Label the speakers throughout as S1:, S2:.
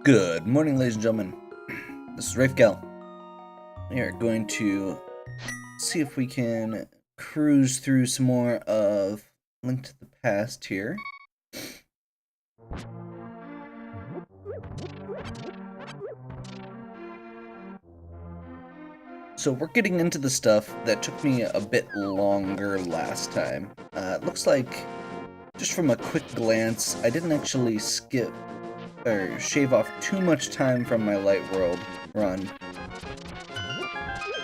S1: Good morning, ladies and gentlemen. This is Rafe Gell. We are going to see if we can cruise through some more of Link to the Past here. So we're getting into the stuff that took me a bit longer last time. It looks like, just from a quick glance, I didn't actually skip or shave off too much time from my Light World run.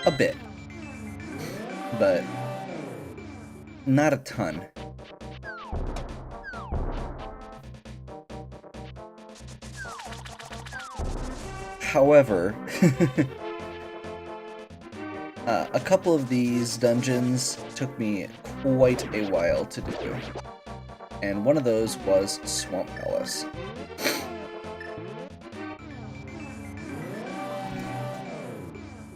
S1: A bit. But not a ton. However, a couple of these dungeons took me quite a while to do. And one of those was Swamp Palace.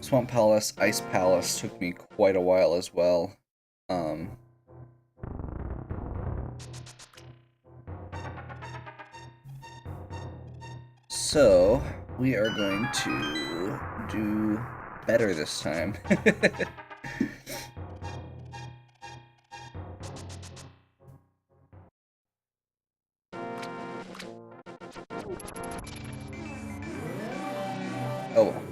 S1: Swamp Palace, Ice Palace took me quite a while as well. So, we are going to do better this time. Oh well.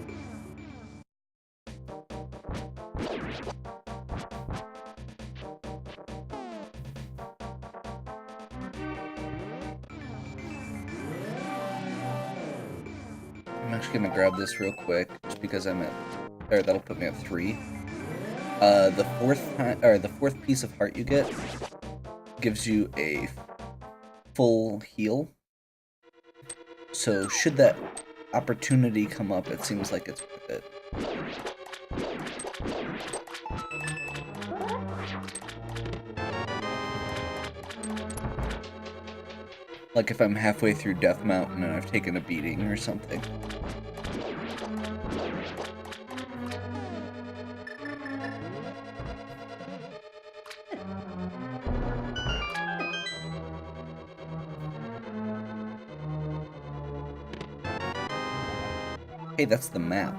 S1: I'm actually gonna grab this real quick, just because I'm at, or that'll put me at 3. The fourth piece of heart you get gives you a full heal. So should that opportunity come up, it seems like it's worth it. Like if I'm halfway through Death Mountain and I've taken a beating or something. Hey, that's the map.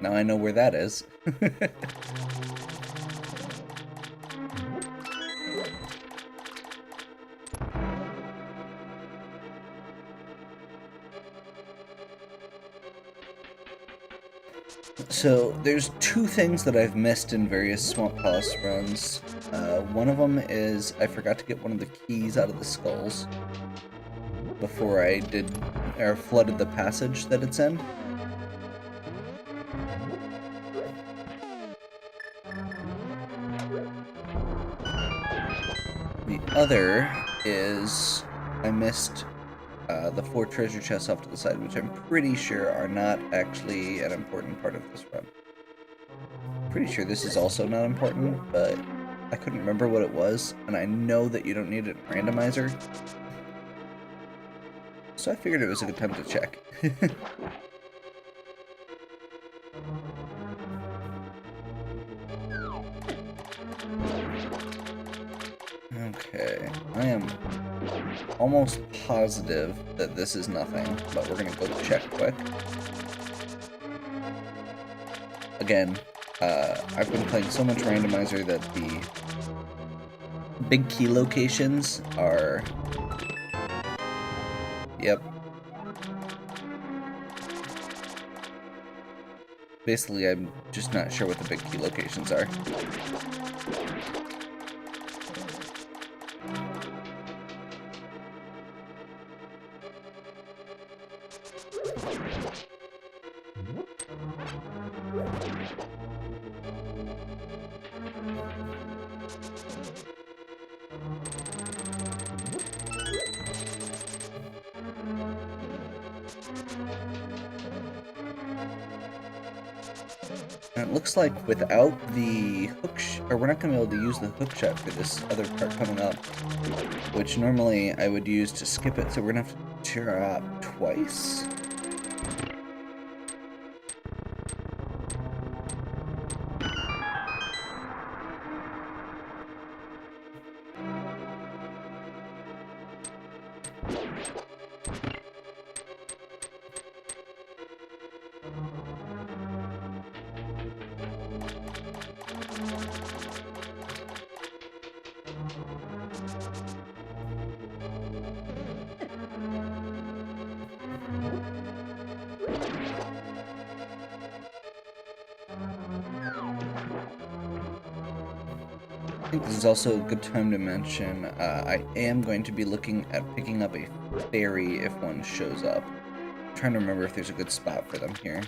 S1: Now I know where that is. So, there's two things that I've missed in various Swamp Palace runs. One of them is I forgot to get one of the keys out of the skulls before I flooded the passage that it's in. The other is I missed the 4 treasure chests off to the side, which I'm pretty sure are not actually an important part of this run. Pretty sure this is also not important, but I couldn't remember what it was, and I know that you don't need it in Randomizer. So I figured it was a good time to check. Okay, I am almost positive that this is nothing, but we're gonna go check quick. Again, I've been playing so much Randomizer that the big key locations are... Yep. Basically, I'm just not sure what the big key locations are. And it looks like without the hook we're not going to be able to use the hook shot for this other part coming up, which normally I would use to skip it, so we're going to have to tear up twice. I think this is also a good time to mention I am going to be looking at picking up a fairy if one shows up. I'm trying to remember if there's a good spot for them here.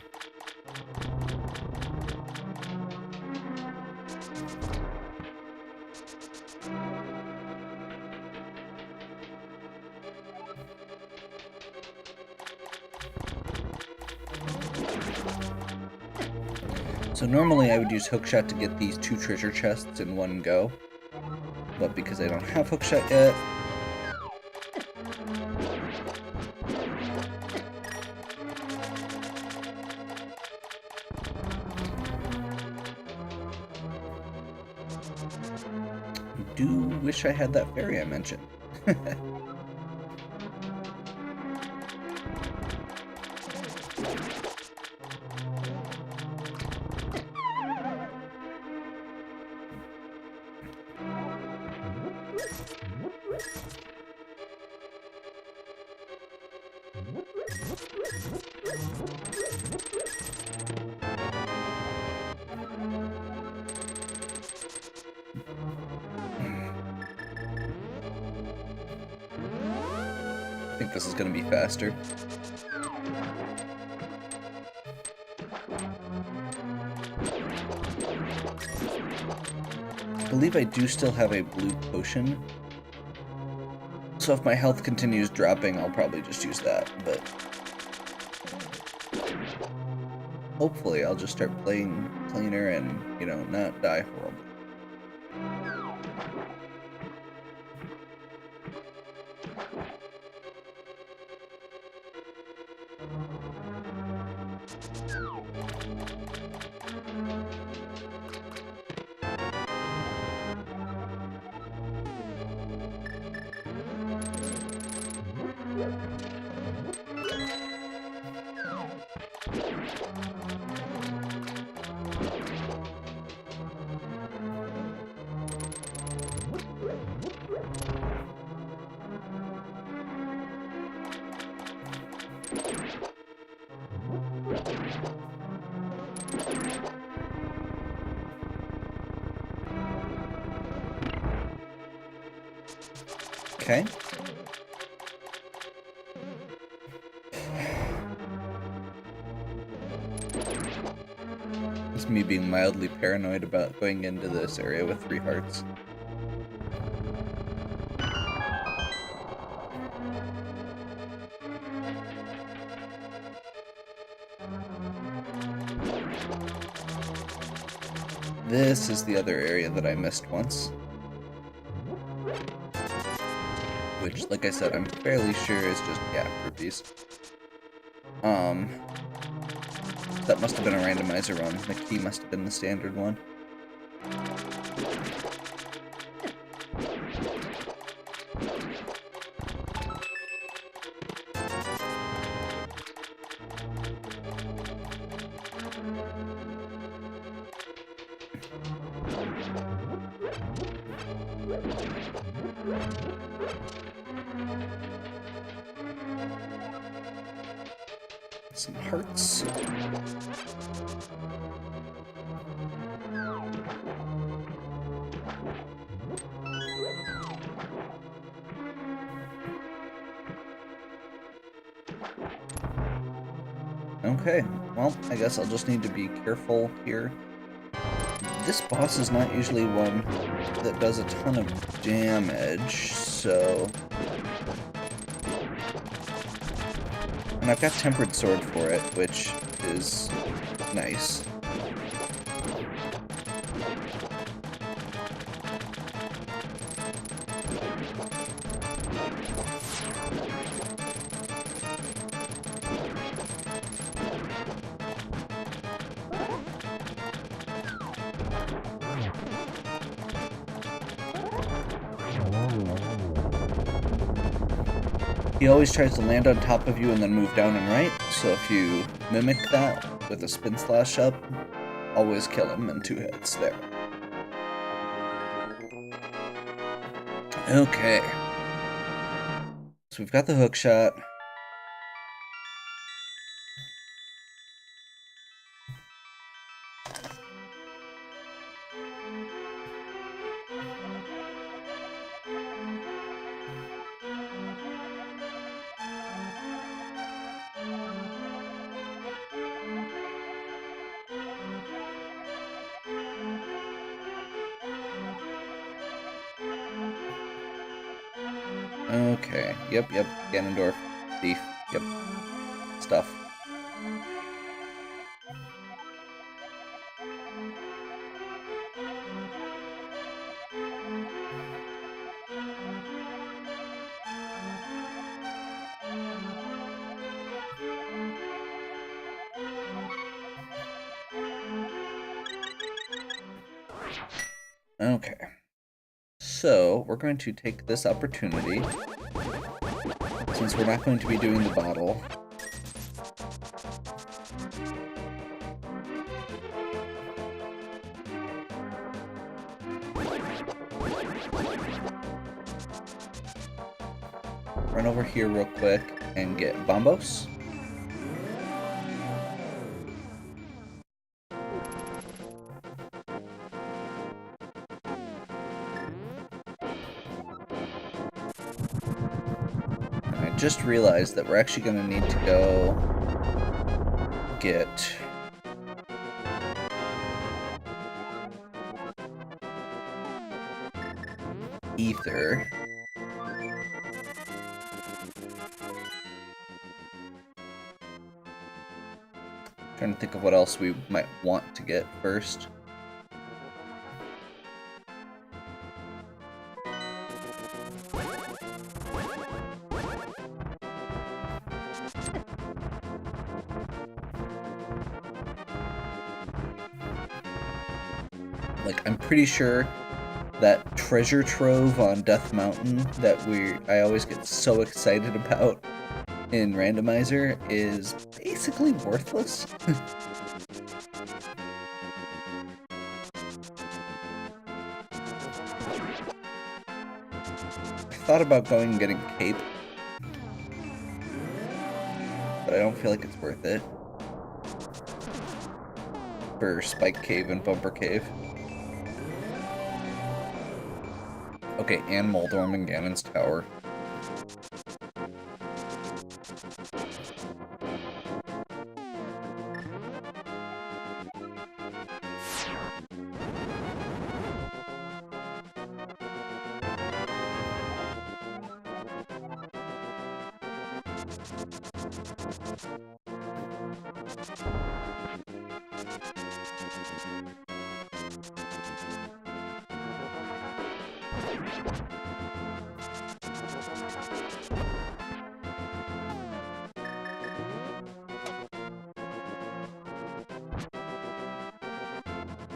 S1: So normally I would use hookshot to get these 2 treasure chests in one go, but because I don't have hookshot yet, I do wish I had that fairy I mentioned. I think this is going to be faster. I believe I do still have a blue potion, so if my health continues dropping, I'll probably just use that, but hopefully I'll just start playing cleaner and, you know, not die horribly. Okay. It's me being mildly paranoid about going into this area with 3 hearts. This is the other area that I missed once. Which, like I said, I'm fairly sure is just gap rupees. That must have been a randomizer run. The key must have been the standard one. Some hearts. Okay, well, I guess I'll just need to be careful here. This boss is not usually one that does a ton of damage, so... And I've got Tempered Sword for it, which is nice. He always tries to land on top of you and then move down and right, so if you mimic that with a spin slash up, always kill him in 2 hits there. Okay. So we've got the hook shot. Okay, yep, Ganondorf, thief, yep, stuff. Okay, so we're going to take this opportunity, since we're not going to be doing the bottle. Run over here real quick and get Bombos. I just realized that we're actually going to need to go get Ether. Trying to think of what else we might want to get first. Like, I'm pretty sure that treasure trove on Death Mountain that I always get so excited about in Randomizer is basically worthless. I thought about going and getting Cape, but I don't feel like it's worth it for Spike Cave and Bumper Cave. Okay, and Moldorm and Ganon's Tower.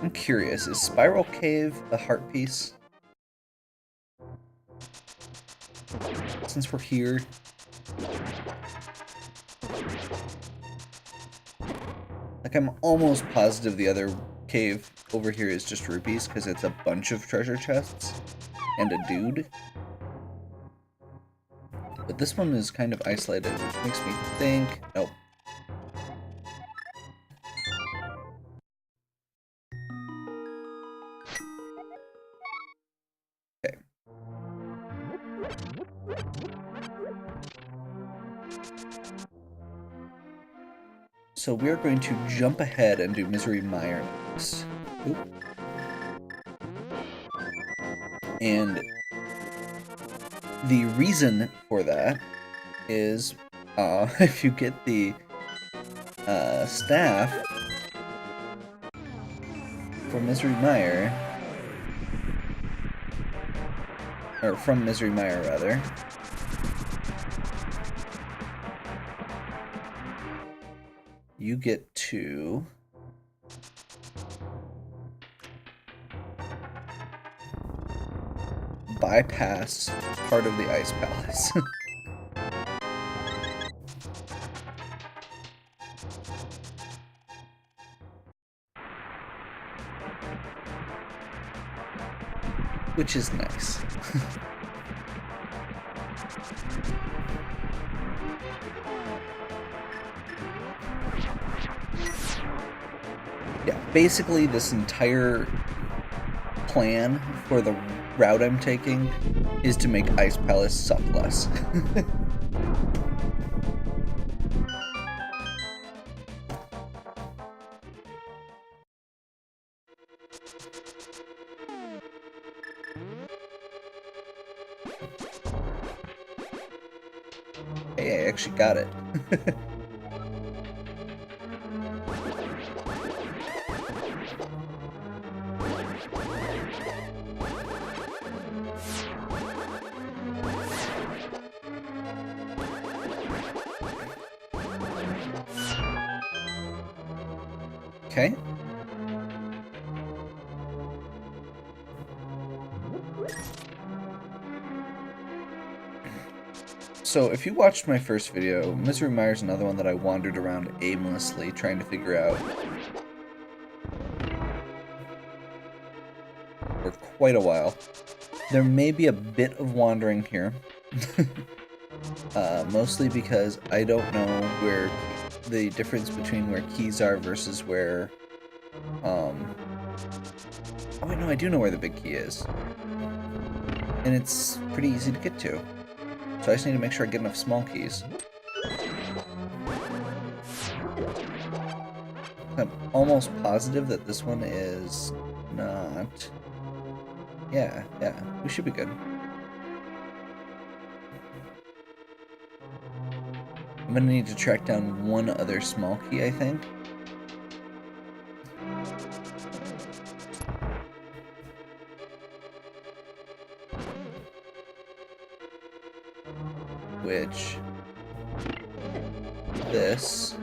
S1: I'm curious, is Spiral Cave a heart piece? Since we're here. Like, I'm almost positive the other cave over here is just rupees, because it's a bunch of treasure chests and a dude. But this one is kind of isolated, which makes me think... Nope. Okay. So we're going to jump ahead and do Misery Mire next. Oop. And the reason for that is if you get the staff from Misery Mire, or from Misery Mire rather, you get to bypass part of the Ice Palace. Which is nice. Yeah, basically this entire plan for the route I'm taking is to make Ice Palace suck less. Hey, I actually got it. Okay. So, if you watched my first video, Misery Mire's another one that I wandered around aimlessly trying to figure out for quite a while. There may be a bit of wandering here, mostly because I don't know where the difference between where keys are versus where, oh wait, no, I do know where the big key is. And it's pretty easy to get to. So I just need to make sure I get enough small keys. I'm almost positive that this one is not... Yeah, we should be good. I'm gonna need to track down one other small key, I think. Which... this...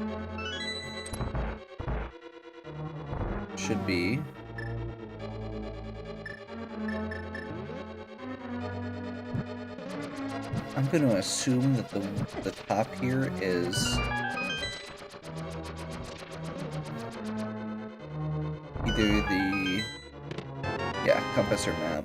S1: should be... I'm going to assume that the top here is either the, yeah, compass or map.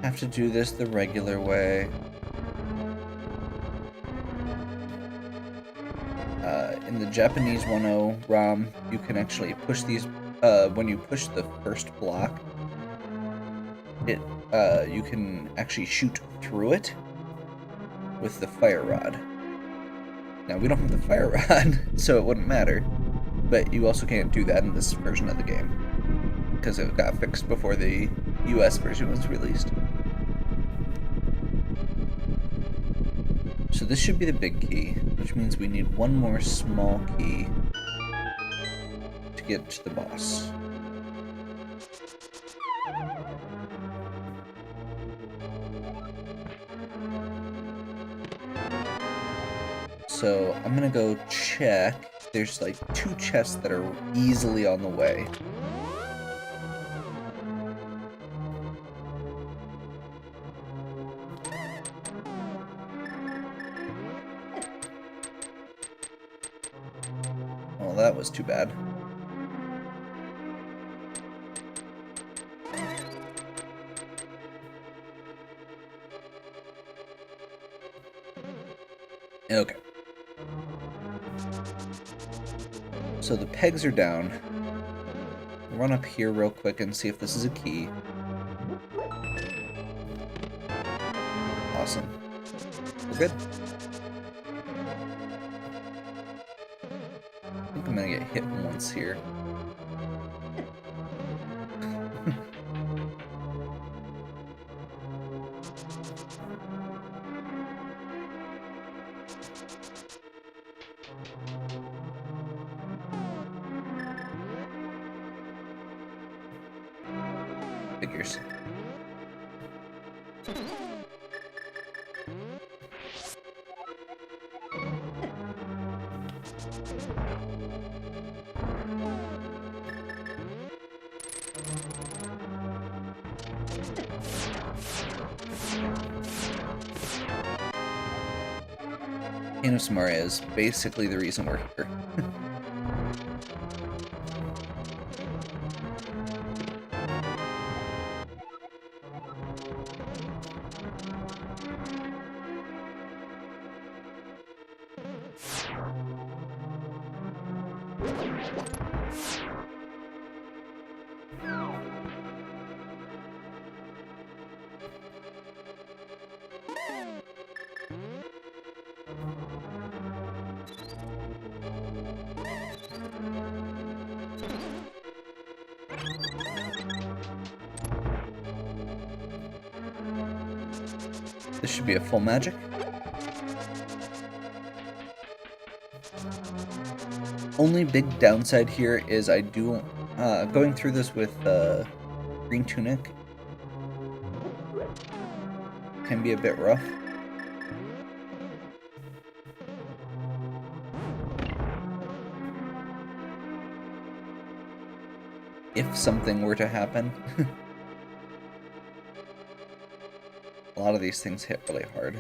S1: Have to do this the regular way. In the Japanese 1.0 ROM, you can actually push these, when you push the first block, you can actually shoot through it with the fire rod. Now, we don't have the fire rod, so it wouldn't matter, but you also can't do that in this version of the game, because it got fixed before the US version was released. So this should be the big key, which means we need one more small key to get to the boss. So I'm gonna go check. There's like 2 chests that are easily on the way. Well, that was too bad. Okay. So the pegs are down. Run up here real quick and see if this is a key. Awesome. We're good. I think I'm gonna get hit once here. Figures. Pain of Samaria is basically the reason we're here. This should be a full magic. Only big downside here is I do going through this with green tunic can be a bit rough. If something were to happen. A lot of these things hit really hard.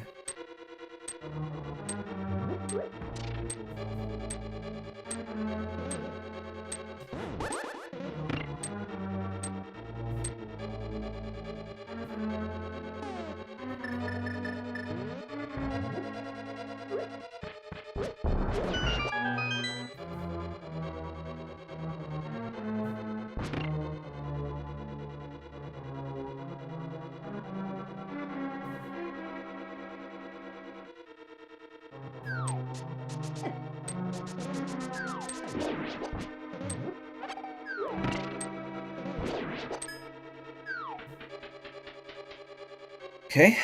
S1: Okay.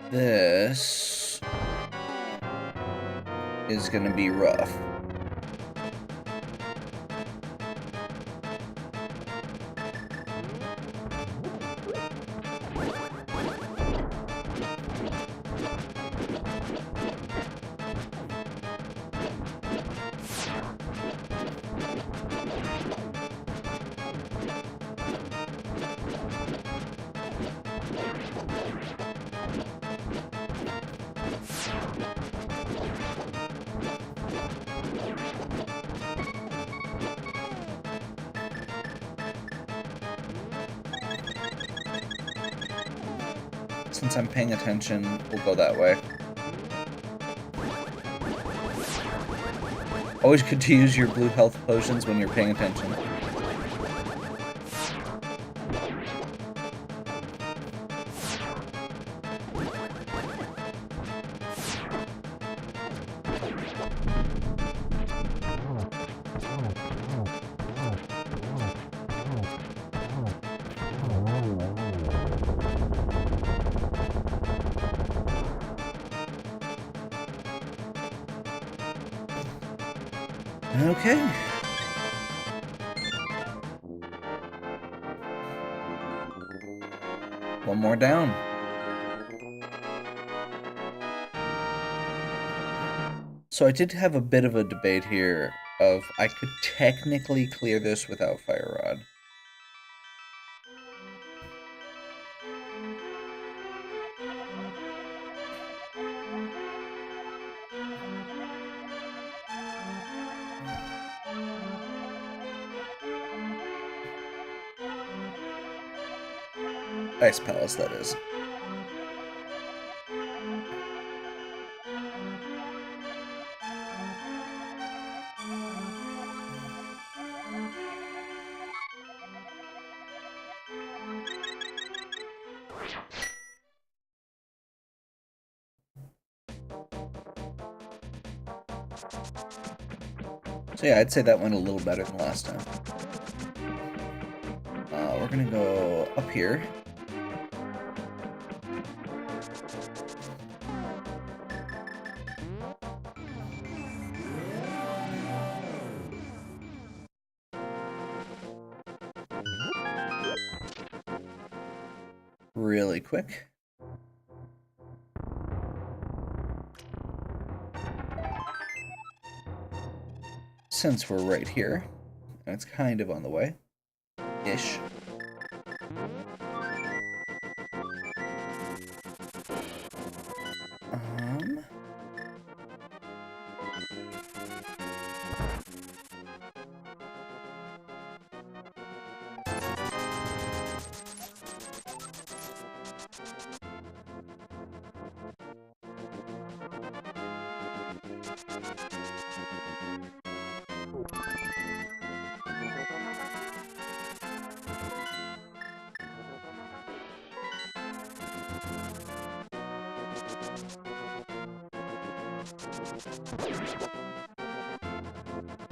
S1: This is gonna be rough. Since I'm paying attention, we'll go that way. Always good to use your blue health potions when you're paying attention. Okay. One more down. So I did have a bit of a debate here of I could technically clear this without Fire Rod. Ice Palace, that is. So yeah, I'd say that went a little better than last time. We're gonna go up here. Really quick. since we're right here, and it's kind of on the way, ish.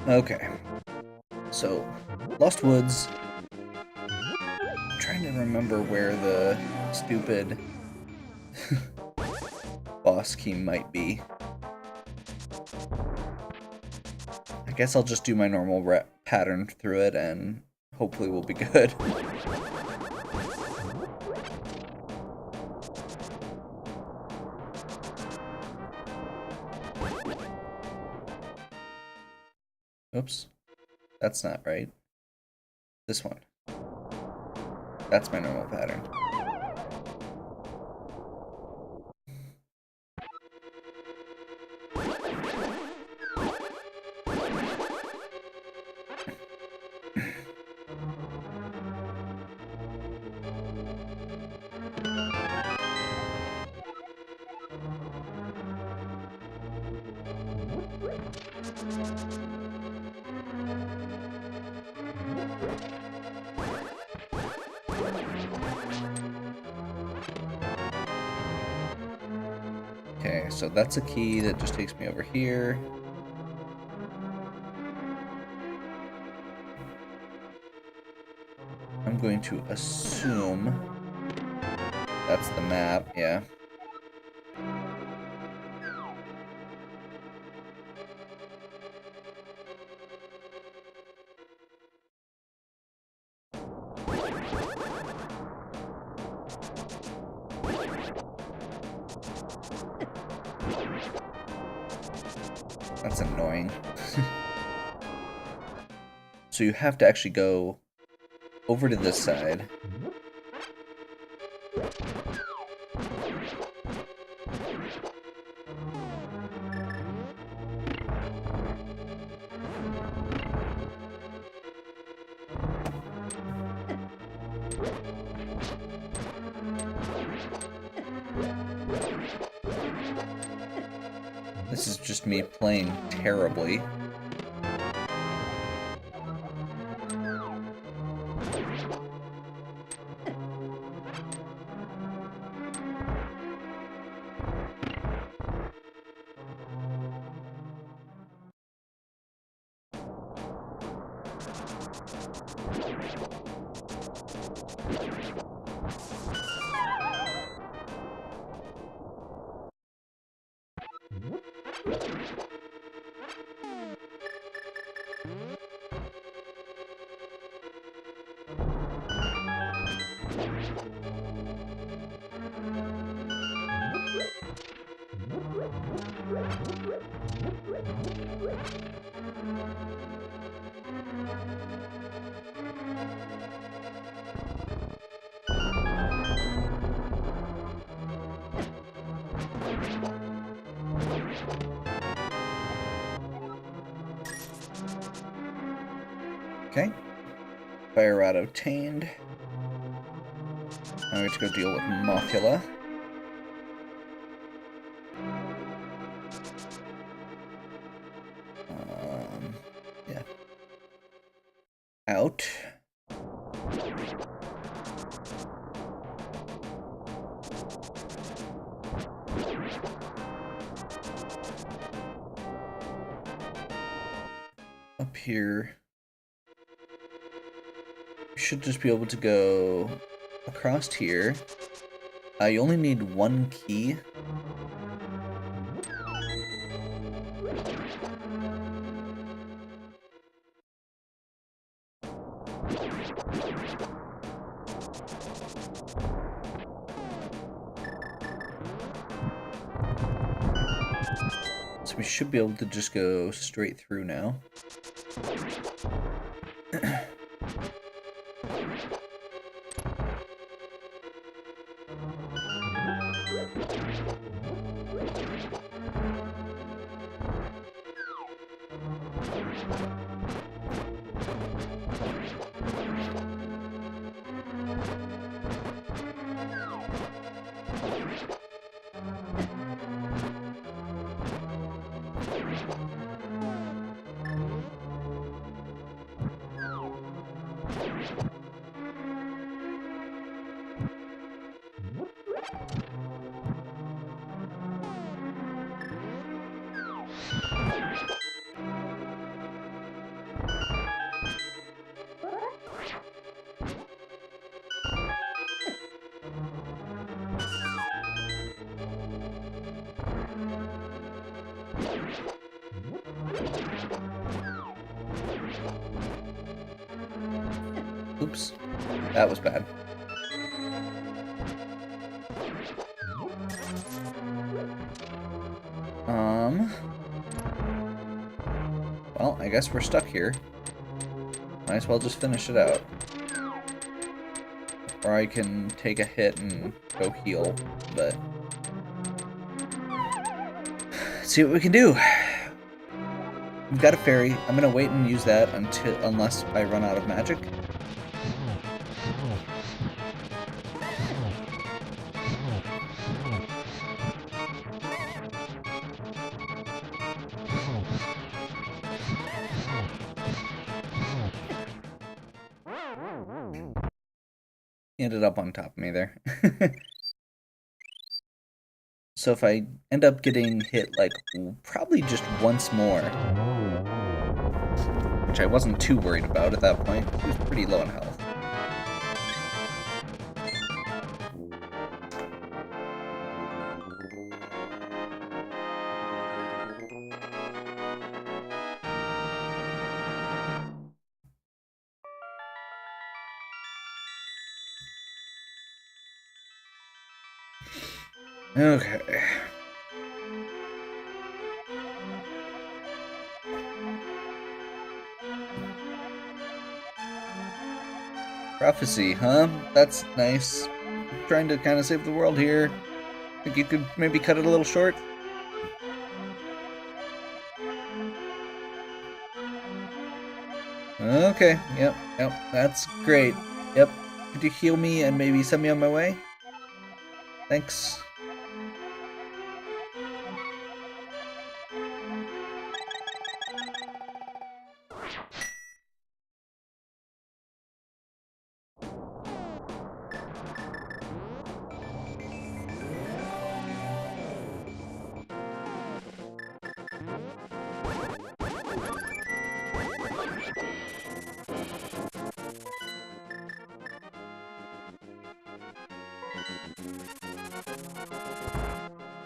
S1: Okay, so Lost Woods. I'm trying to remember where the stupid boss key might be. I guess I'll just do my normal pattern through it and hopefully we'll be good. Oops. That's not right. This one. That's my normal pattern. Okay, so that's a key that just takes me over here. I'm going to assume that's the map, yeah. That's annoying. So you have to actually go over to this side. This is just me playing terribly. Okay. Fire rod obtained. Now we have to go deal with Mothula. Yeah. Out. Up here. You should just be able to go across here. You only need one key. So we should be able to just go straight through now. Oops, that was bad. Well, I guess we're stuck here. Might as well just finish it out. Or I can take a hit and go heal, but... let's see what we can do. We've got a fairy. I'm gonna wait and use that unless I run out of magic. He ended up on top of me there. So if I end up getting hit, like, probably just once more, which I wasn't too worried about at that point, he was pretty low in health. Okay. Prophecy, huh? That's nice. Trying to kind of save the world here. Think you could maybe cut it a little short? Okay, yep, that's great. Yep, could you heal me and maybe send me on my way? Thanks.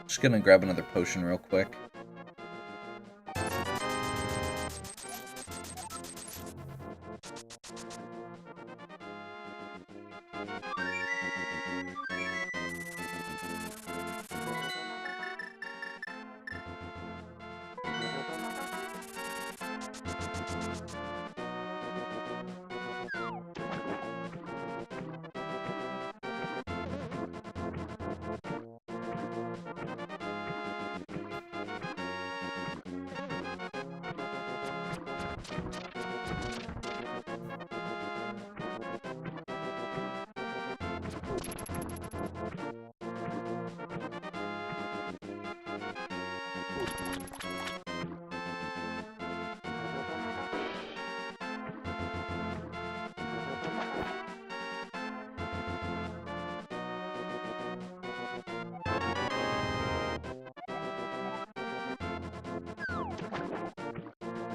S1: Just gonna grab another potion real quick.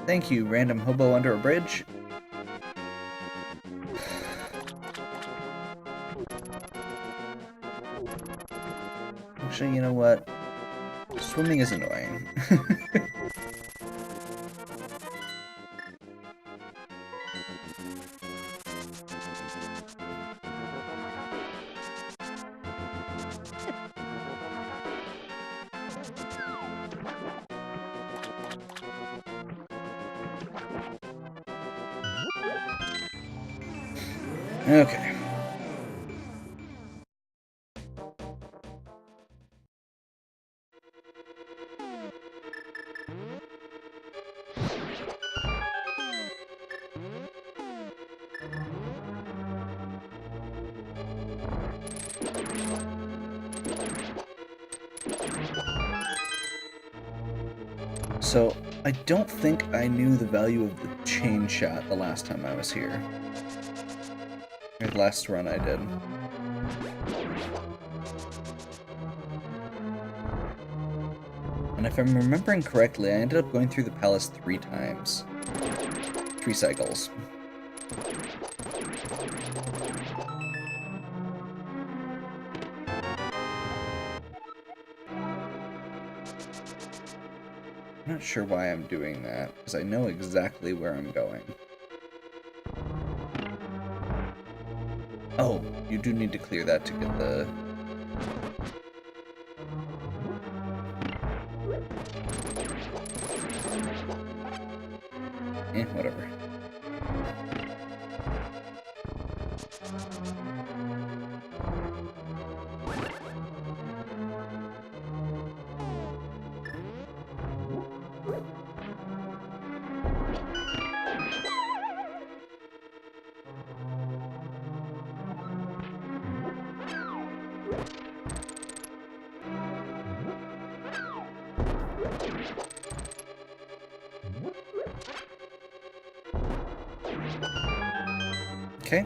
S1: Thank you, random hobo under a bridge. Actually, you know what? Swimming is annoying. Okay. So, I don't think I knew the value of the chain shot the last time I was here. Or the last run I did. And if I'm remembering correctly, I ended up going through the palace 3 times. 3 cycles. I'm not sure why I'm doing that, because I know exactly where I'm going. Oh, you do need to clear that to get the... whatever. Okay.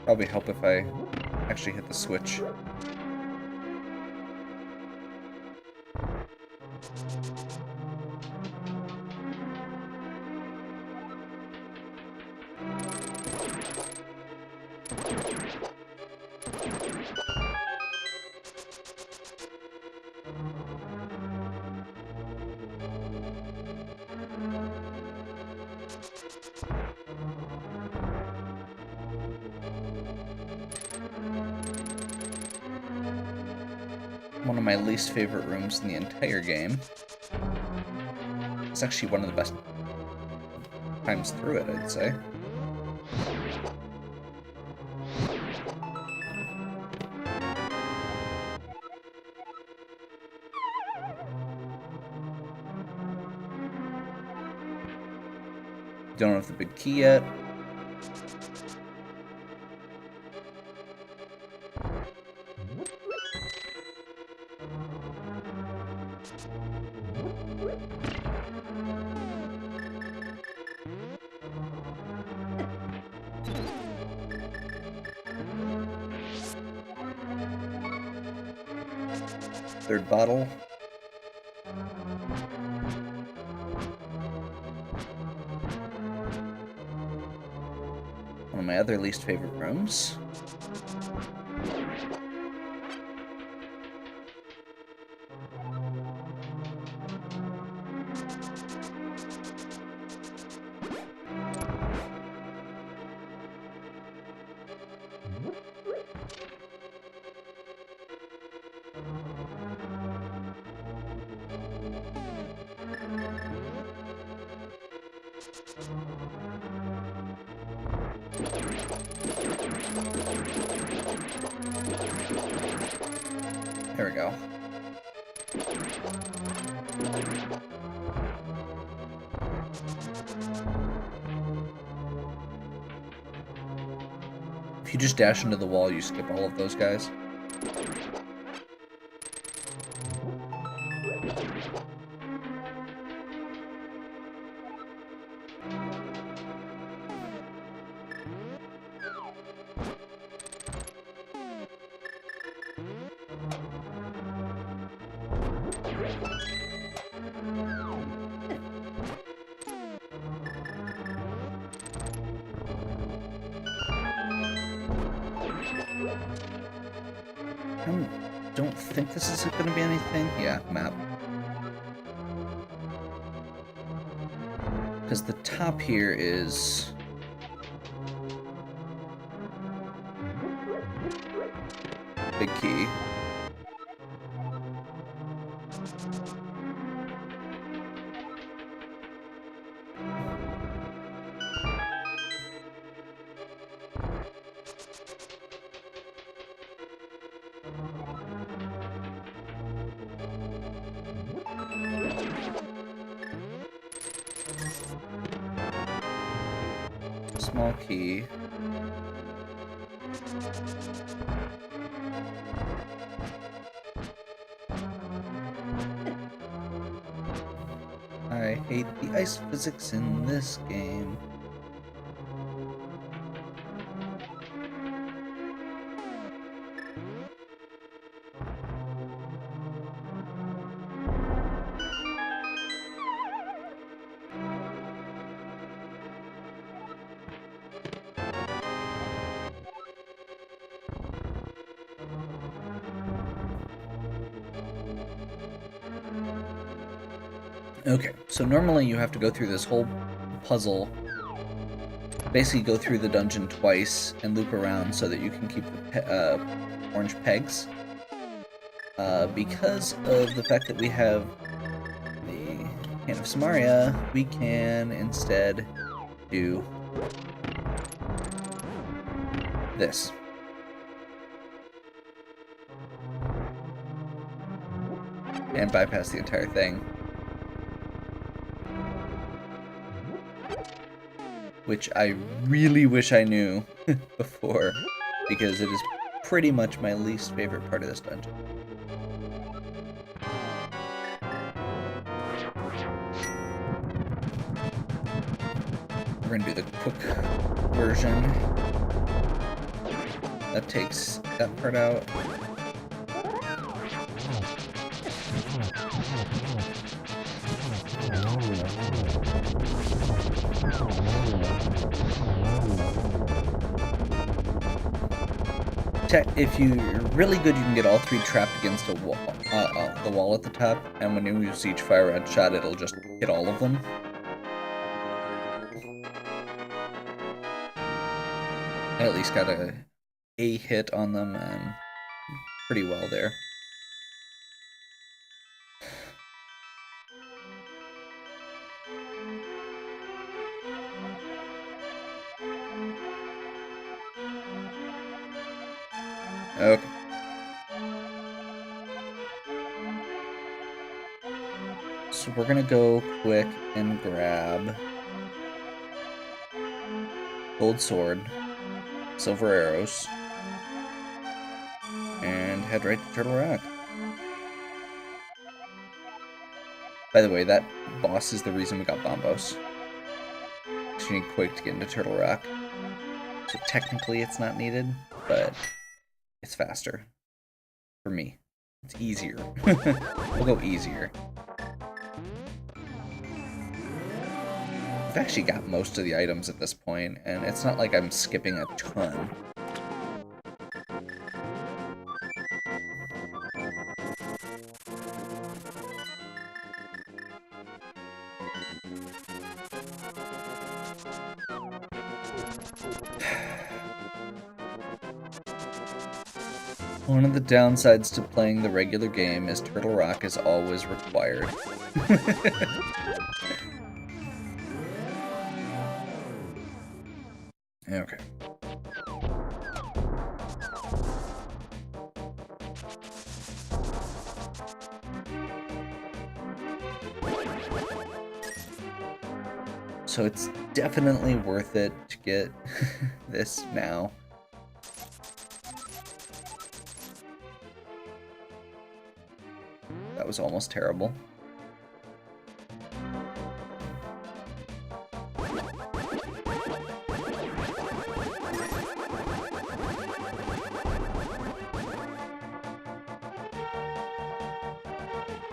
S1: Probably help if I actually hit the switch. One of my least favorite rooms in the entire game. It's actually one of the best times through it, I'd say. Don't have the big key yet. Third bottle. One of my other least favorite rooms. There we go. If you just dash into the wall, you skip all of those guys. I don't think this is going to be anything. Yeah, map. Because the top here is... big key. Small key. I hate the ice physics in this game. Okay, so normally you have to go through this whole puzzle, basically go through the dungeon twice and loop around so that you can keep the orange pegs. Because of the fact that we have the Can of Samaria, we can instead do this. And bypass the entire thing. Which I really wish I knew before, because it is pretty much my least favorite part of this dungeon. We're gonna do the quick version. That takes that part out. If you're really good, you can get all three trapped against a wall, the wall at the top, and when you use each fire rod shot, it'll just hit all of them. I at least got a hit on them, and pretty well there. Okay. So we're gonna go quick and grab gold sword, silver arrows, and head right to Turtle Rock. By the way, that boss is the reason we got Bombos. So you need quick to get into Turtle Rock. So technically it's not needed, but it's faster. For me. It's easier. We'll go easier. I've actually got most of the items at this point, and it's not like I'm skipping a ton. One of the downsides to playing the regular game is Turtle Rock is always required. Okay. So it's definitely worth it to get this now. That was almost terrible.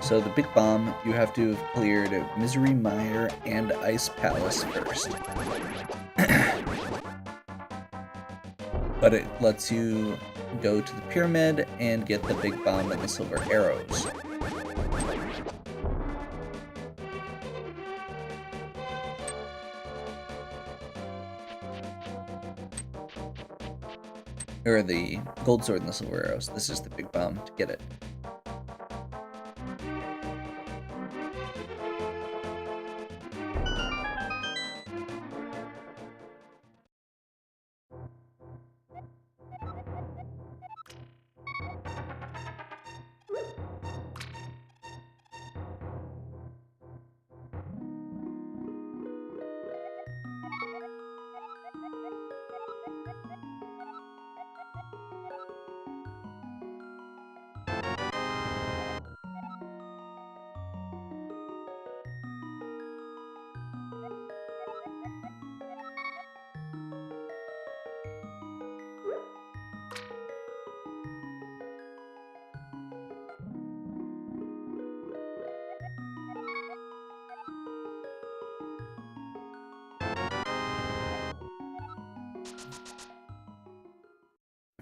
S1: So the big bomb, you have to have cleared Misery Mire and Ice Palace first. But it lets you go to the pyramid and get the big bomb and the silver arrows. Or the gold sword and the silver arrows. This is the big bomb to get it.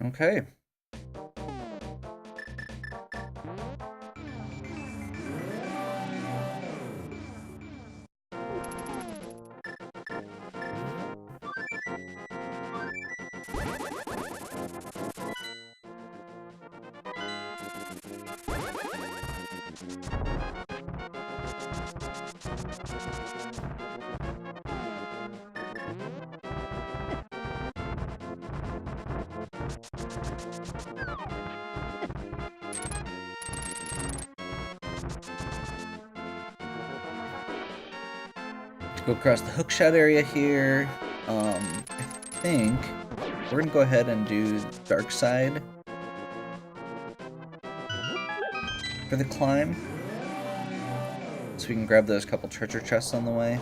S1: Okay. Go across the hookshot area here. I think we're gonna go ahead and do dark side for the climb, so we can grab those couple treasure chests on the way,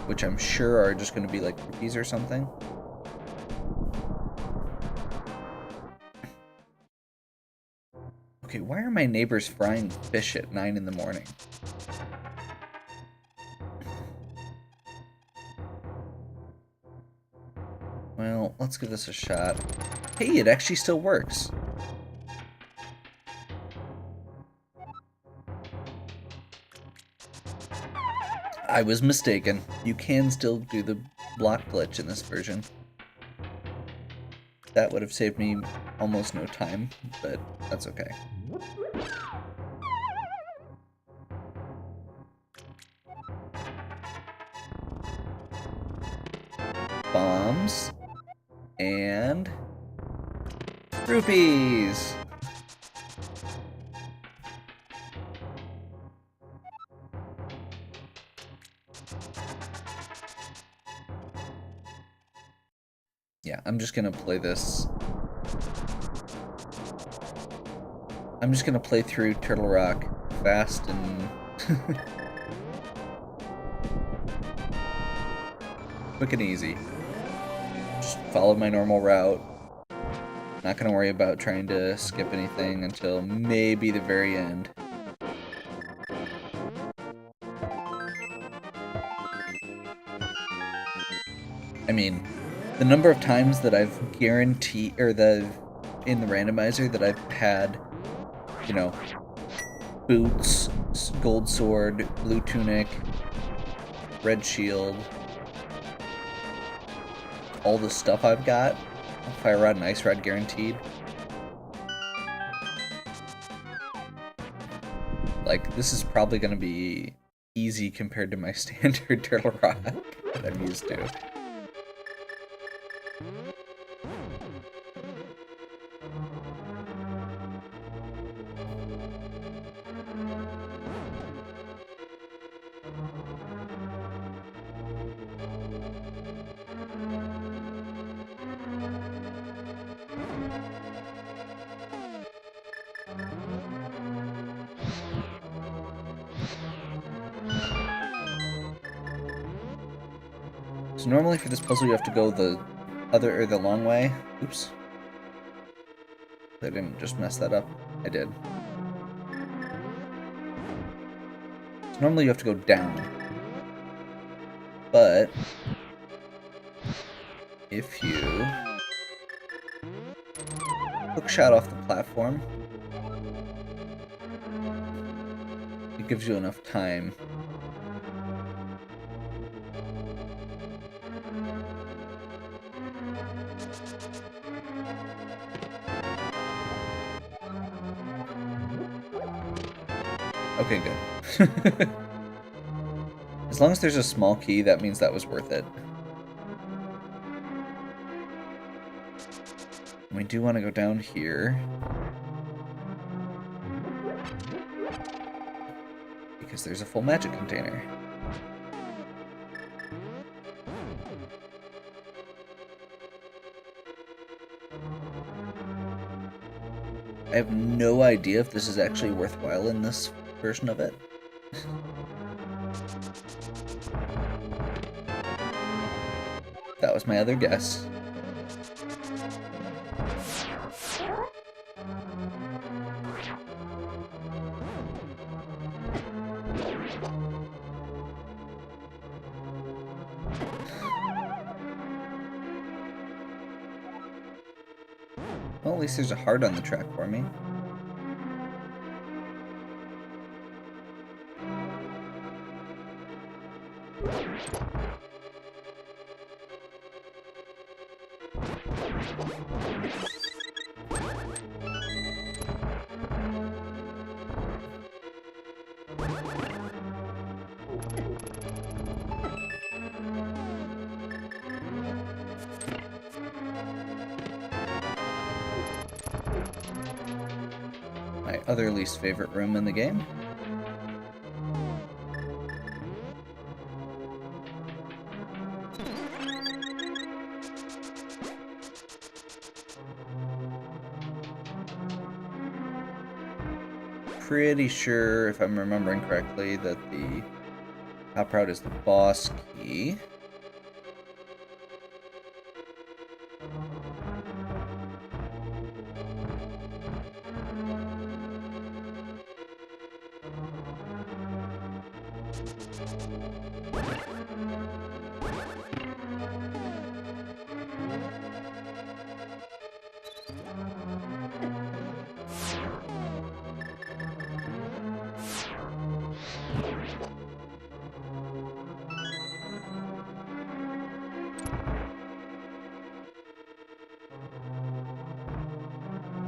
S1: which I'm sure are just gonna be like cookies or something. Okay, why are my neighbors frying fish at 9 in the morning? Well, let's give this a shot. Hey, it actually still works. I was mistaken. You can still do the block glitch in this version. That would have saved me almost no time, but that's okay. Bombs. And rupees! Yeah, I'm just gonna play this. I'm just gonna play through Turtle Rock fast and quick and easy. Just follow my normal route. Not gonna worry about trying to skip anything until maybe the very end. I mean, the number of times that I've guaranteed, or in the randomizer that I've had, you know, boots, gold sword, blue tunic, red shield, all the stuff I've got, fire rod and ice rod guaranteed. Like, this is probably going to be easy compared to my standard Turtle Rock that I'm used to. So normally for this puzzle you have to go the long way. Oops. I didn't just mess that up. I did. So normally you have to go down. But if you hook shot off the platform. It gives you enough time. Okay, good. As long as there's a small key, that means that was worth it. We do want to go down here. Because there's a full magic container. I have no idea if this is actually worthwhile in this version of it. That was my other guess. Well, at least there's a heart on the track for me. My other least favorite room in the game. Pretty sure, if I'm remembering correctly, that the top route is the boss key.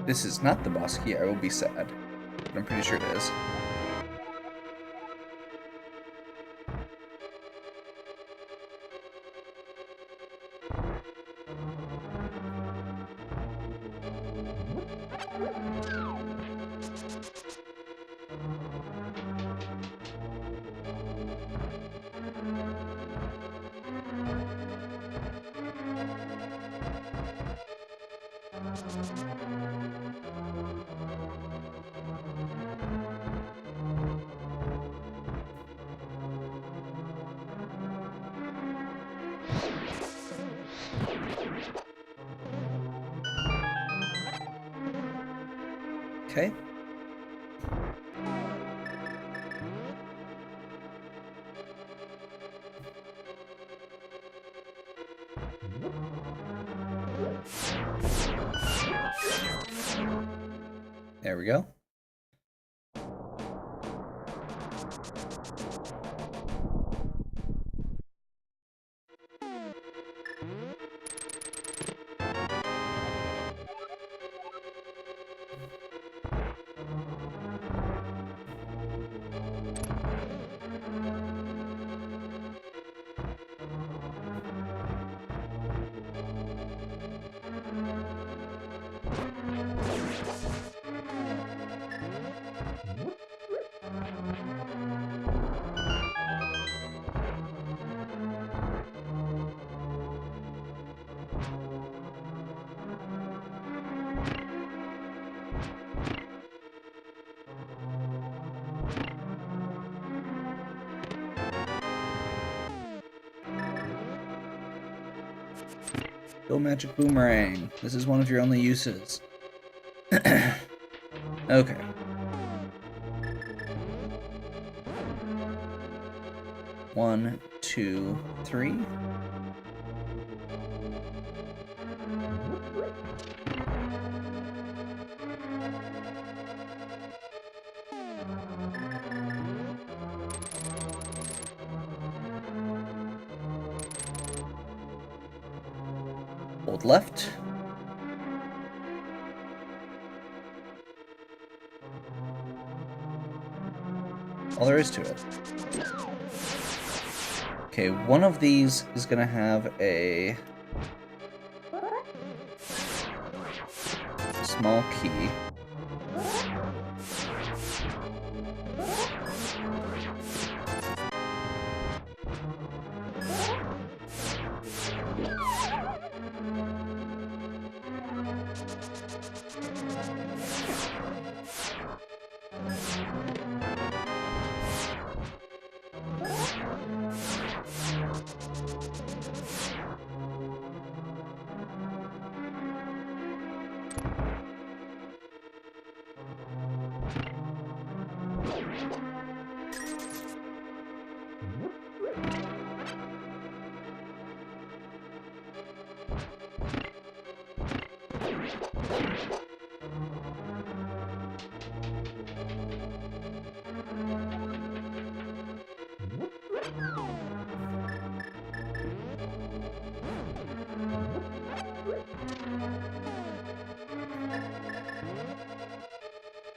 S1: This is not the boss key, I will be sad. But I'm pretty sure it is. Okay. There we go. Go magic boomerang. This is one of your only uses. Okay. One, two, three. gold left. All there is to it. Okay, one of these is gonna have a small key.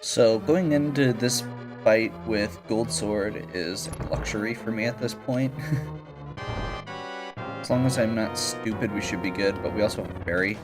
S1: So going into this fight with Gold Sword is a luxury for me at this point. As long as I'm not stupid, we should be good, but we also have a fairy.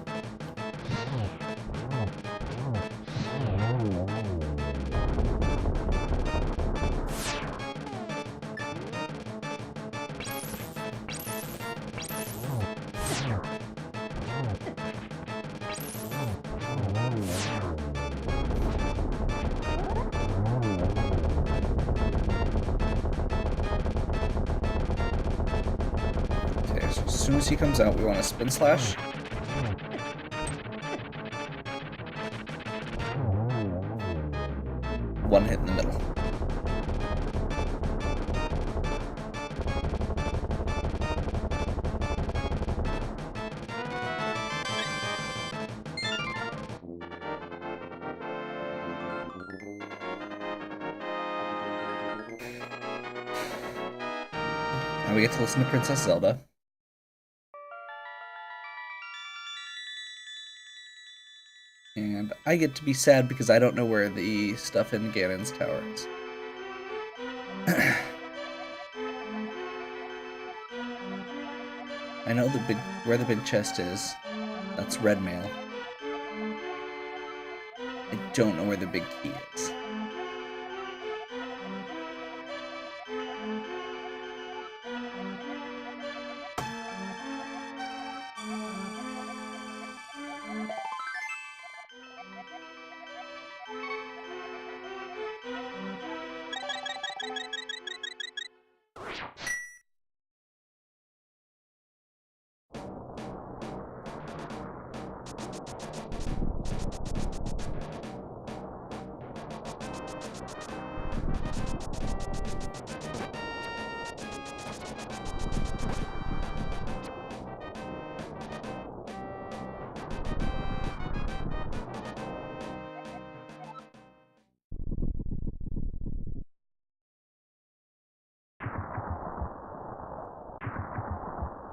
S1: As soon as he comes out, we want to spin slash. One hit in the middle. Now we get to listen to Princess Zelda. And I get to be sad because I don't know where the stuff in Ganon's tower is. I know where the big chest is. That's red mail. I don't know where the big key is.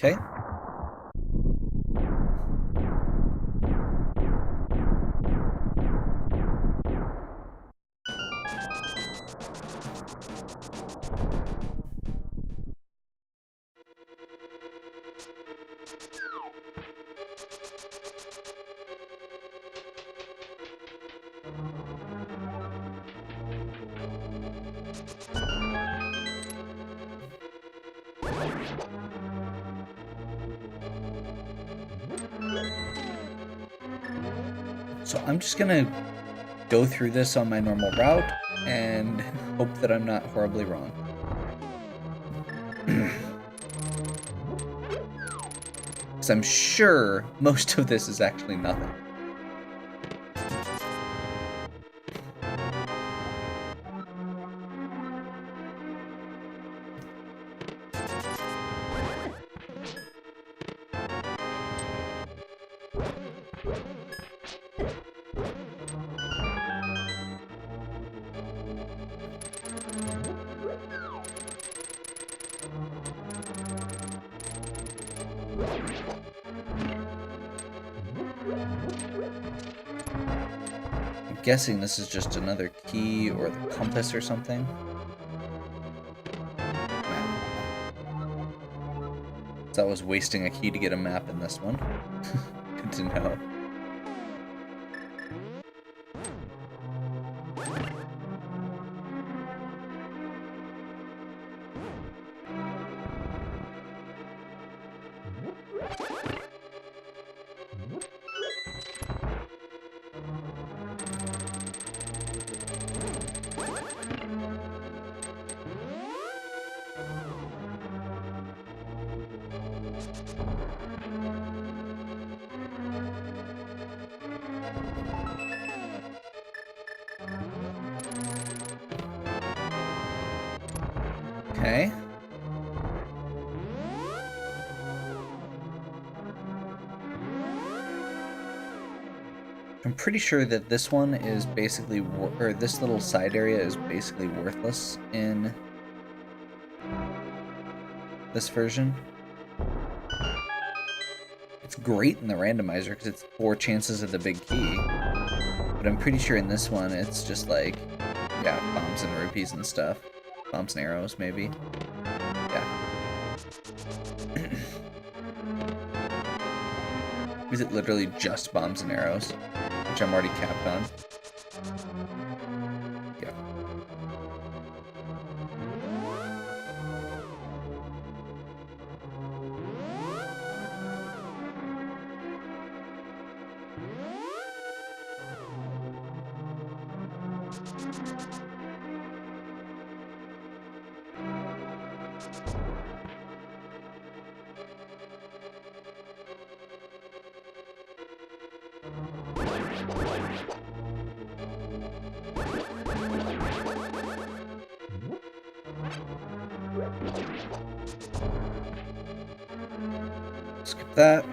S1: Okay. So I'm just gonna go through this on my normal route and hope that I'm not horribly wrong. Because I'm sure most of this is actually nothing. guessing this is just another key or the compass or something. So I was wasting a key to get a map in this one. Good to know. Okay. I'm pretty sure that this one is basically, or this little side area is basically worthless in this version. It's great in the randomizer because it's 4 chances of the big key. But I'm pretty sure in this one it's just like, yeah, bombs and rupees and stuff. Bombs and arrows, maybe. Yeah. Is it literally just bombs and arrows? Which I'm already capped on. Yeah. Skip that.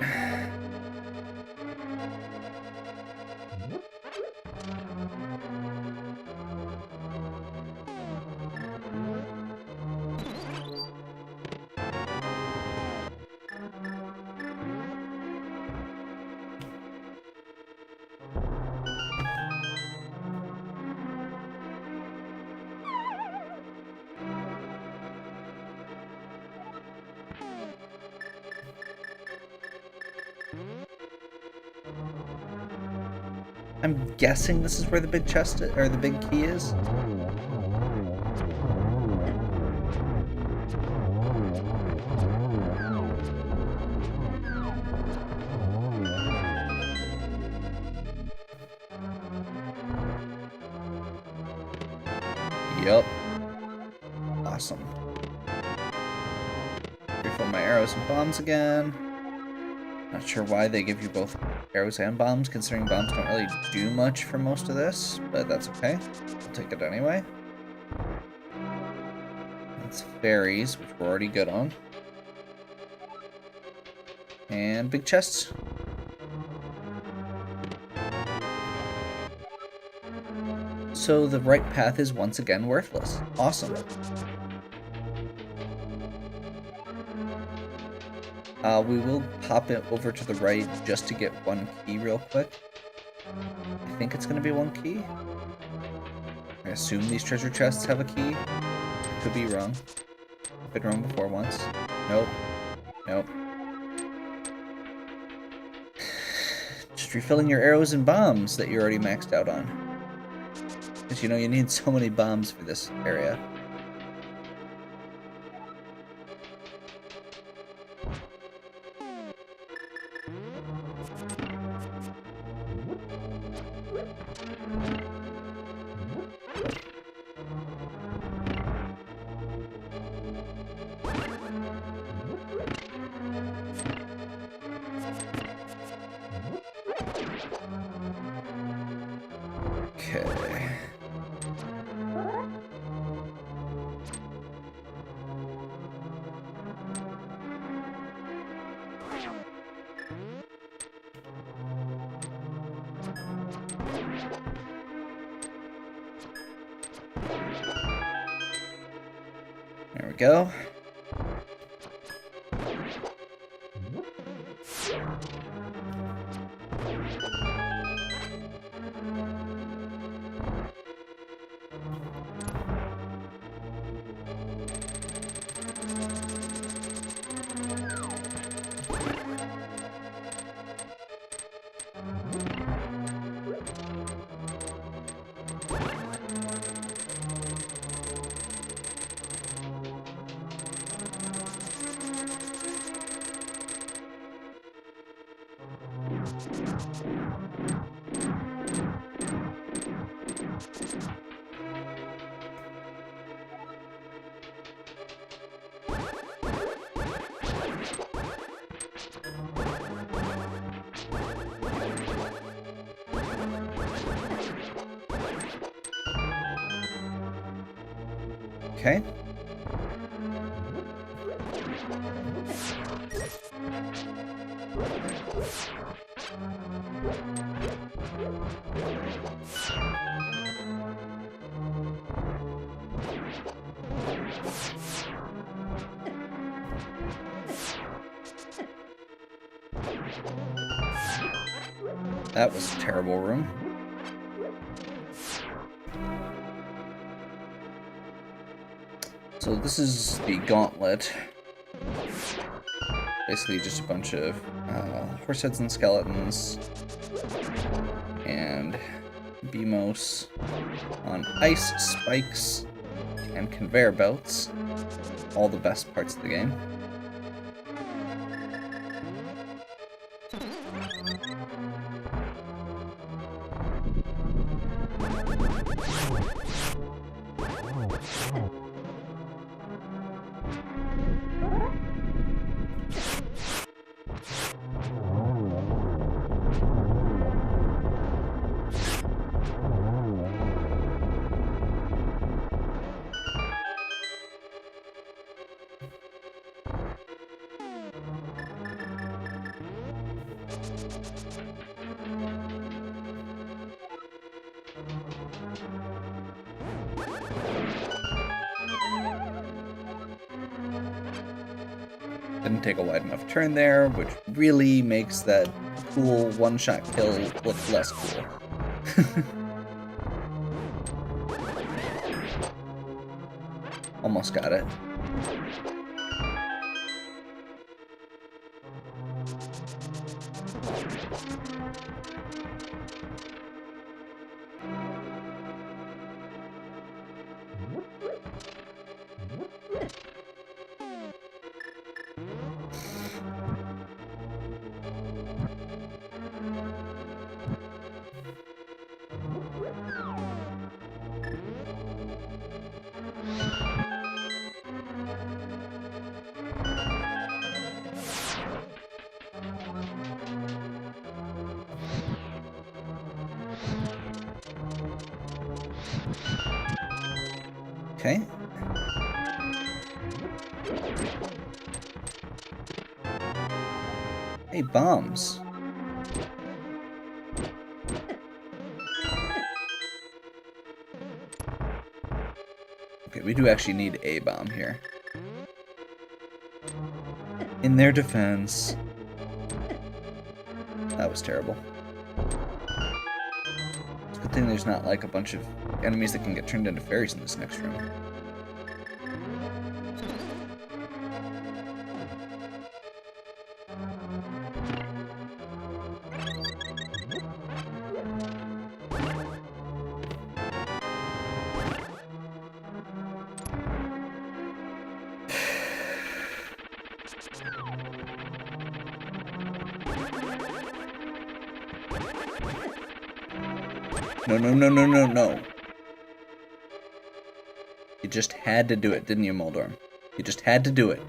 S1: I'm guessing this is where the big chest is, or the big key is. Yup. Awesome. Refill my arrows and bombs again. Not sure why they give you both arrows and bombs, considering bombs don't really do much for most of this, but that's okay. I'll take it anyway. That's fairies, which we're already good on. And big chests. So the right path is once again worthless. Awesome. We will pop it over to the right just to get one key real quick. I think it's going to be one key. I assume these treasure chests have a key. I could be wrong. I've been wrong before once. Nope. Nope. Just refilling your arrows and bombs that you're already maxed out on. Because you know you need so many bombs for this area. Okay. There we go. Okay. That was a terrible room. So this is the gauntlet. Basically just a bunch of horse heads and skeletons and BMOS on ice spikes and conveyor belts. All the best parts of the game. Didn't take a wide enough turn there, which really makes that cool one-shot kill look less cool. Almost got it. Okay. Hey, bombs. Okay, we do actually need a bomb here. In their defense. That was terrible. It's a good thing there's not like a bunch of enemies that can get turned into fairies in this next room. No, no, no, no, no, no. You just had to do it, didn't you, Moldorm? You just had to do it.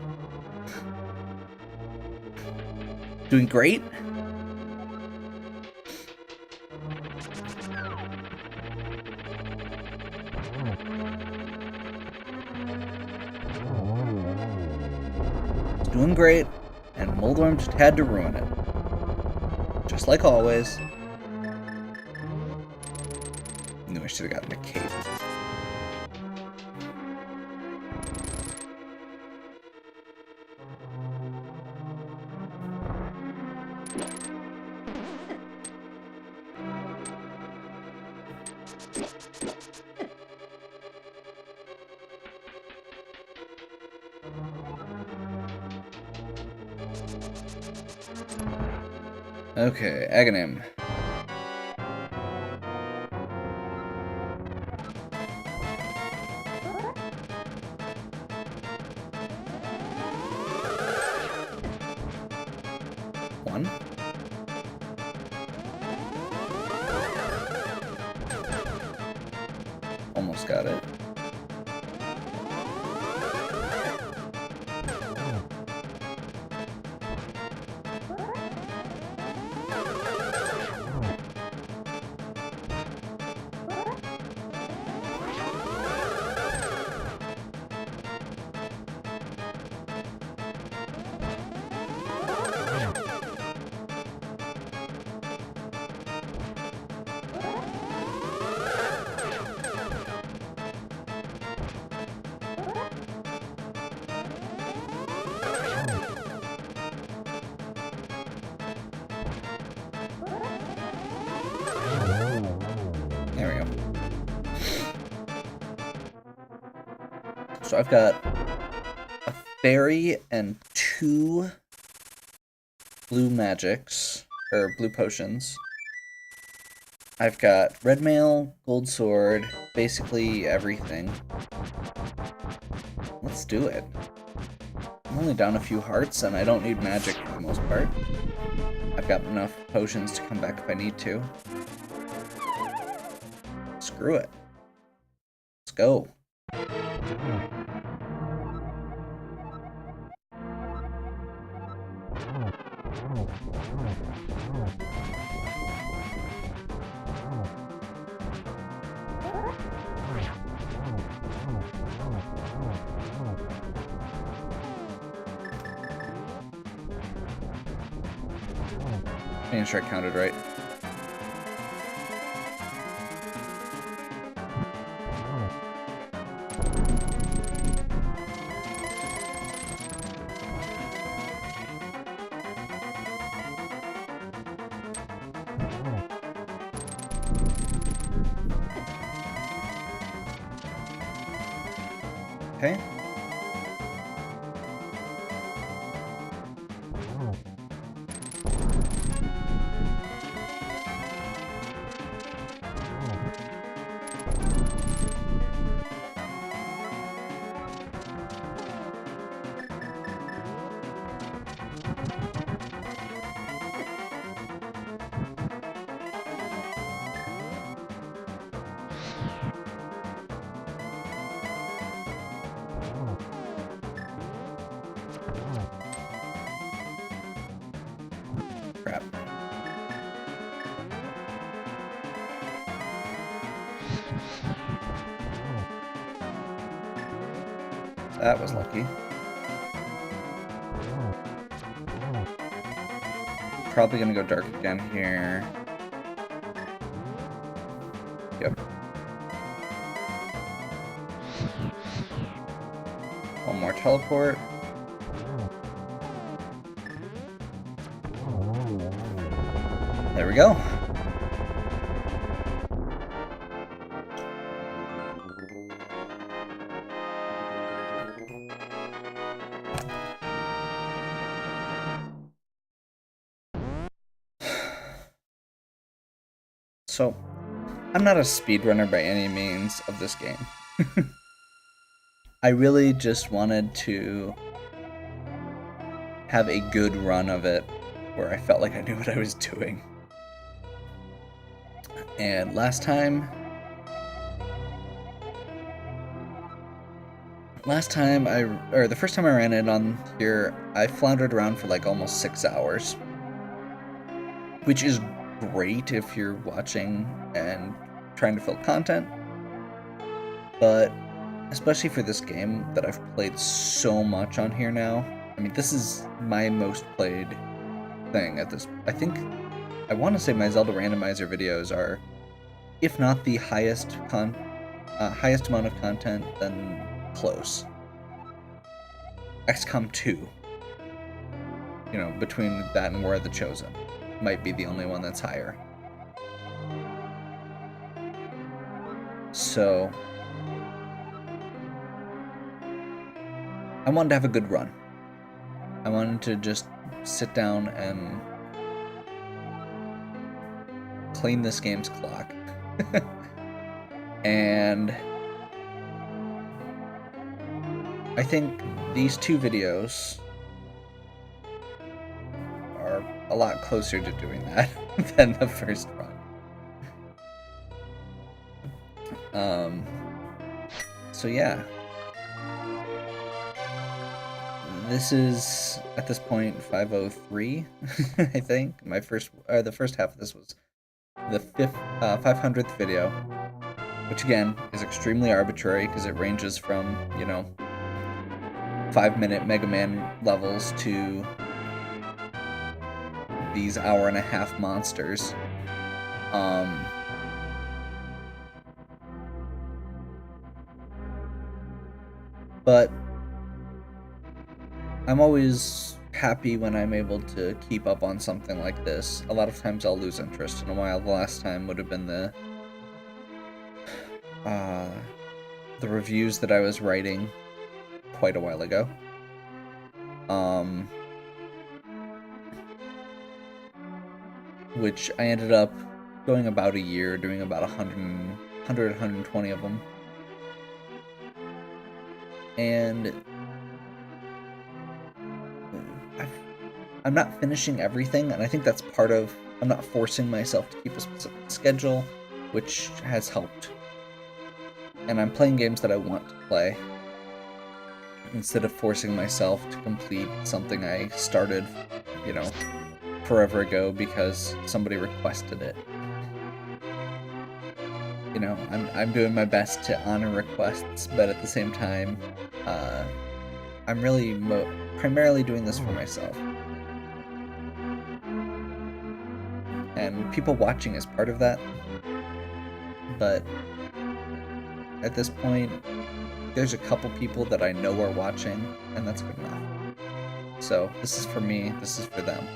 S1: Doing great? It's doing great, and Moldorm just had to ruin it. Just like always. Knew I should have gotten a cape. Okay, Aghanim. One. Almost got it. So I've got a fairy and 2 blue magics, or blue potions. I've got red mail, gold sword, basically everything. Let's do it. I'm only down a few hearts, and I don't need magic for the most part. I've got enough potions to come back if I need to. Screw it. Let's go. Making sure I counted right. Okay. Crap. That was lucky. Probably gonna go dark again here. Yep. One more teleport. There we go. So, I'm not a speedrunner by any means of this game. I really just wanted to have a good run of it where I felt like I knew what I was doing. And the first time I ran it on here, I floundered around for like almost 6 hours. Which is great if you're watching and trying to fill content. But especially for this game that I've played so much on here now. I mean, this is my most played thing at this. I want to say my Zelda Randomizer videos are, if not the highest amount of content, then close. XCOM 2, you know, between that and War of the Chosen, might be the only one that's higher. So I wanted to have a good run. I wanted to just sit down and clean this game's clock. And I think these 2 videos are a lot closer to doing that than the first run. So yeah. This is, at this point, 503, I think. The first half of this was the 500th video, which again is extremely arbitrary because it ranges from, you know, 5-minute Mega Man levels to these hour-and-a-half monsters. But I'm always happy when I'm able to keep up on something like this. A lot of times I'll lose interest in a while. The last time would have been the the reviews that I was writing quite a while ago. Which I ended up going about a year, doing about 120 of them. And I'm not finishing everything, and I think that's part of... I'm not forcing myself to keep a specific schedule, which has helped. And I'm playing games that I want to play, instead of forcing myself to complete something I started, you know, forever ago because somebody requested it. You know, I'm doing my best to honor requests, but at the same time, I'm really primarily doing this for myself. And people watching is part of that, but at this point, there's a couple people that I know are watching, and that's good enough. So, this is for me, this is for them.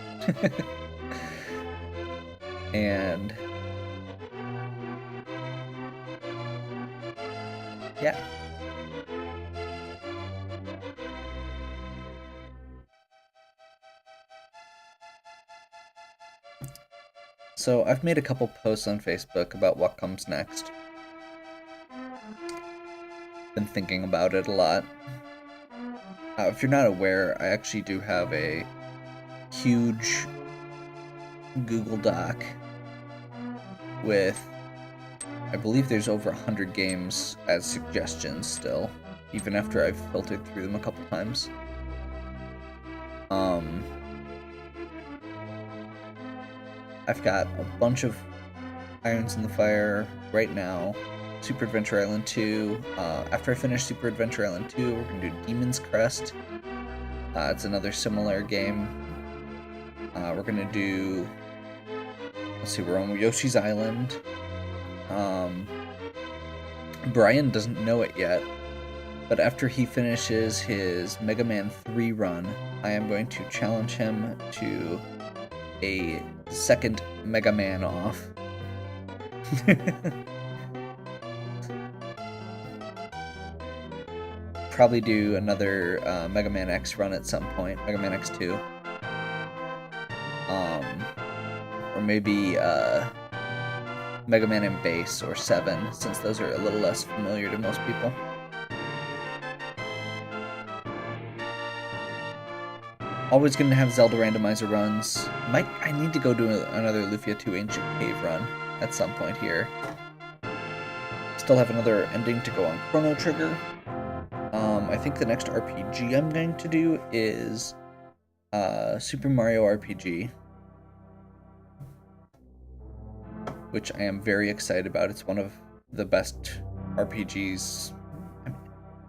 S1: And... yeah. So, I've made a couple posts on Facebook about what comes next. Been thinking about it a lot. If you're not aware, I actually do have a huge Google Doc with, I believe there's over 100 games as suggestions still, even after I've filtered through them a couple times. I've got a bunch of irons in the fire right now. Super Adventure Island 2. After I finish Super Adventure Island 2, we're going to do Demon's Crest. It's another similar game. We're going to do... let's see, we're on Yoshi's Island. Brian doesn't know it yet, but after he finishes his Mega Man 3 run, I am going to challenge him to a second Mega Man off. Probably do another Mega Man X run at some point, Mega Man X2. Or maybe Mega Man and Bass or 7, since those are a little less familiar to most people. Always going to have Zelda Randomizer runs. I need to go do another Lufia 2 Ancient Cave run at some point here. Still have another ending to go on Chrono Trigger. I think the next RPG I'm going to do is Super Mario RPG, which I am very excited about. It's one of the best RPGs.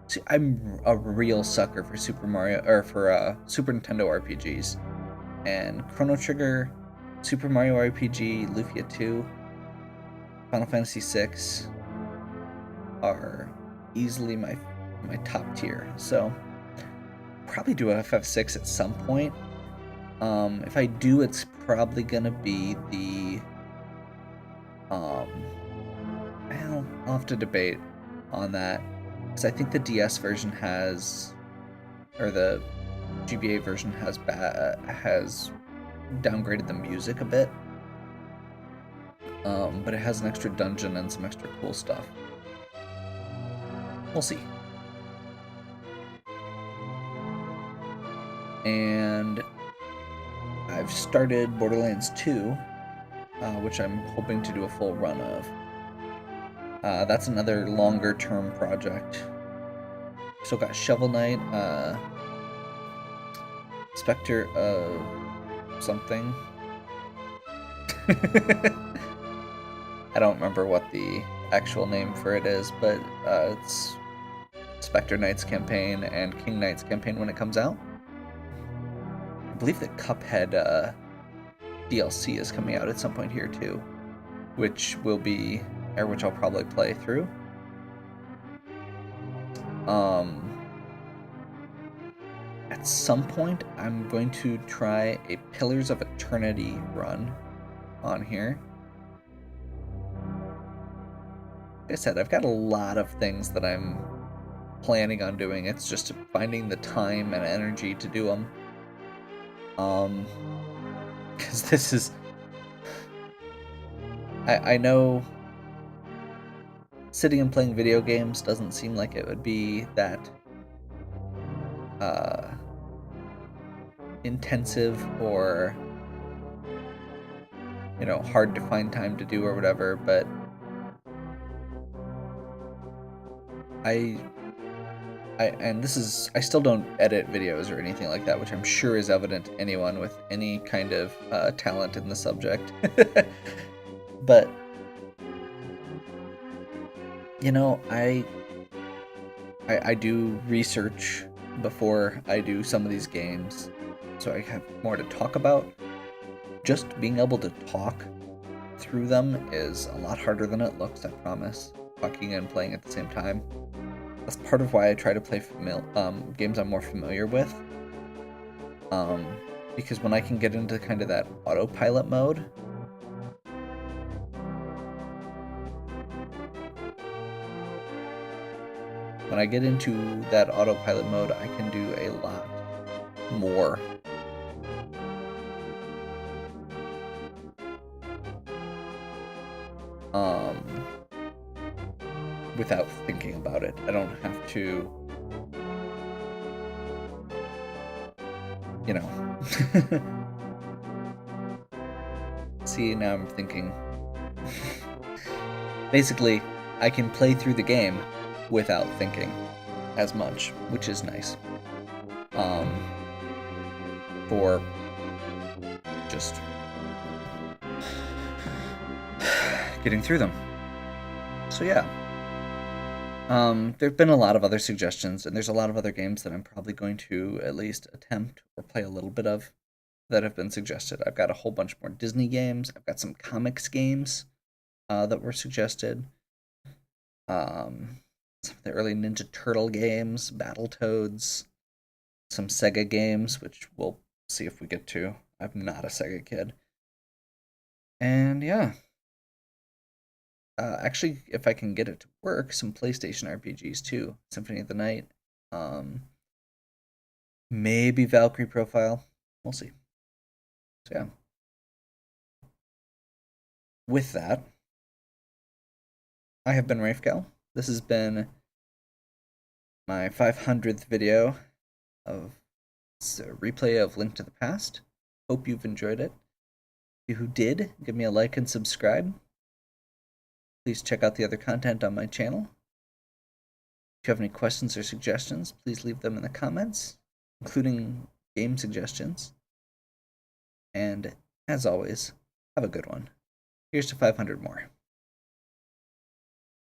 S1: See, I'm a real sucker for Super Mario, or for Super Nintendo RPGs. And Chrono Trigger, Super Mario RPG, Lufia 2, Final Fantasy VI are easily my top tier. So, probably do FF6 at some point. If I do, it's probably gonna be the... I'll have to debate on that. Because I think the DS version has, or the GBA version has downgraded the music a bit. But it has an extra dungeon and some extra cool stuff. We'll see. And I've started Borderlands 2, which I'm hoping to do a full run of. That's another longer-term project. Still got Shovel Knight, Spectre of something. I don't remember what the actual name for it is, but it's Spectre Knight's campaign and King Knight's campaign when it comes out. I believe the Cuphead DLC is coming out at some point here too, which I'll probably play through. At some point, I'm going to try a Pillars of Eternity run on here. I said, I've got a lot of things that I'm planning on doing. It's just finding the time and energy to do them. Because this is... I know sitting and playing video games doesn't seem like it would be that intensive or, you know, hard to find time to do or whatever, but and this is, I still don't edit videos or anything like that, which I'm sure is evident to anyone with any kind of talent in the subject. But, you know, I do research before I do some of these games, so I have more to talk about. Just being able to talk through them is a lot harder than it looks, I promise. Talking and playing at the same time. That's part of why I try to play games I'm more familiar with. Because when I can get into kind of that autopilot mode, I can do a lot more. Without thinking about it. I don't have to, you know. See, now I'm thinking. Basically, I can play through the game without thinking as much, which is nice. For just getting through them. So yeah. There have been a lot of other suggestions, and there's a lot of other games that I'm probably going to at least attempt or play a little bit of that have been suggested. I've got a whole bunch more Disney games. I've got some comics games that were suggested. Some of the early Ninja Turtle games, Battletoads, some Sega games, which we'll see if we get to. I'm not a Sega kid. And yeah. Actually, if I can get it to work, some PlayStation RPGs too. Symphony of the Night. Maybe Valkyrie Profile. We'll see. So yeah. With that, I have been Rafegal. This has been my 500th video of a replay of Link to the Past. Hope you've enjoyed it. If you did, give me a like and subscribe. Please check out the other content on my channel. If you have any questions or suggestions, please leave them in the comments, including game suggestions. And as always, have a good one. Here's to 500 more.